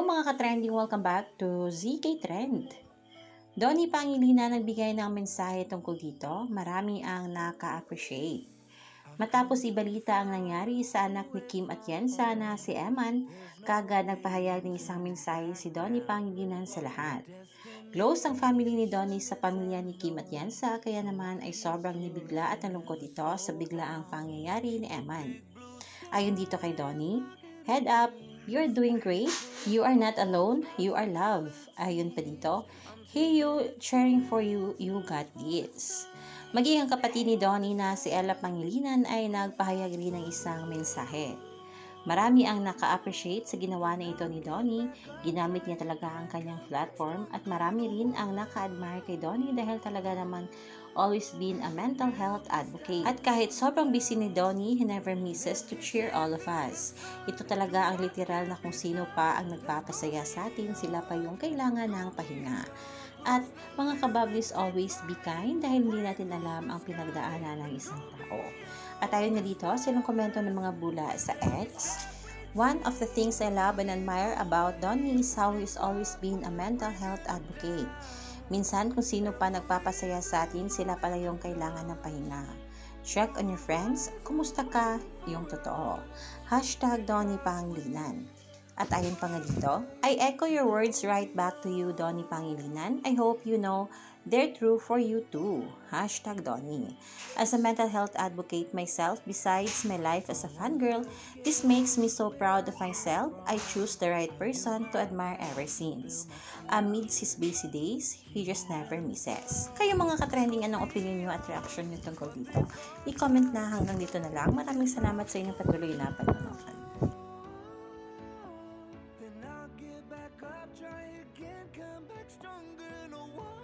mga ka-trending, welcome back to ZK Trend. Donnie Pangilinan nagbigay ng mensahe tungkol dito, marami ang naka-appreciate. Matapos ibalita ang nangyari sa anak ni Kim Atienza na si Eman, kagad nagpahayag ng isang mensahe si Donnie Pangilinan sa lahat. Close ang family ni Donnie sa pamilya ni Kim Atienza, kaya naman ay sobrang nibigla at nalungkot ito sa biglaang pangyayari ni Eman. Ayon dito kay Donnie, head up, you're doing great, you are not alone, you are loved. Ayon pa dito, hey you, cheering for you, you got this. Maging ang kapatid ni Donnie na si Ella Pangilinan ay nagpahayag rin ng isang mensahe. Marami ang naka-appreciate sa ginawa na ito ni Donnie, ginamit niya talaga ang kanyang platform at marami rin ang naka-admire kay Donnie dahil talaga naman always been a mental health advocate. At kahit sobrang busy ni Donnie, he never misses to cheer all of us. Ito talaga ang literal na kung sino pa ang nagpapasaya sa atin, sila pa yung kailangan ng pahinga. At mga kabablis, always be kind dahil hindi natin alam ang pinagdaanan ng isang tao. At ayon nga dito, silang komento ng mga bula sa X. One of the things I love and admire about Donnie is how he's always been a mental health advocate. Minsan kung sino pa nagpapasaya sa atin, sila pala yung kailangan ng pahinga. Check on your friends, kumusta ka? Yung totoo. Hashtag Donnie Pangilinan. At ayon pa nga dito, I echo your words right back to you, Donnie Pangilinan. I hope you know they're true for you too. Hashtag Donnie. As a mental health advocate myself, besides my life as a fangirl, this makes me so proud of myself. I choose the right person to admire ever since. Amidst his busy days, he just never misses. Kayo mga ka-trending, anong opinion nyo at reaction nyo tungkol dito? I-comment na. Hanggang dito na lang. Maraming salamat sa inyong patuloy na panonood. Then I'll get back up, try again, come back stronger, no one.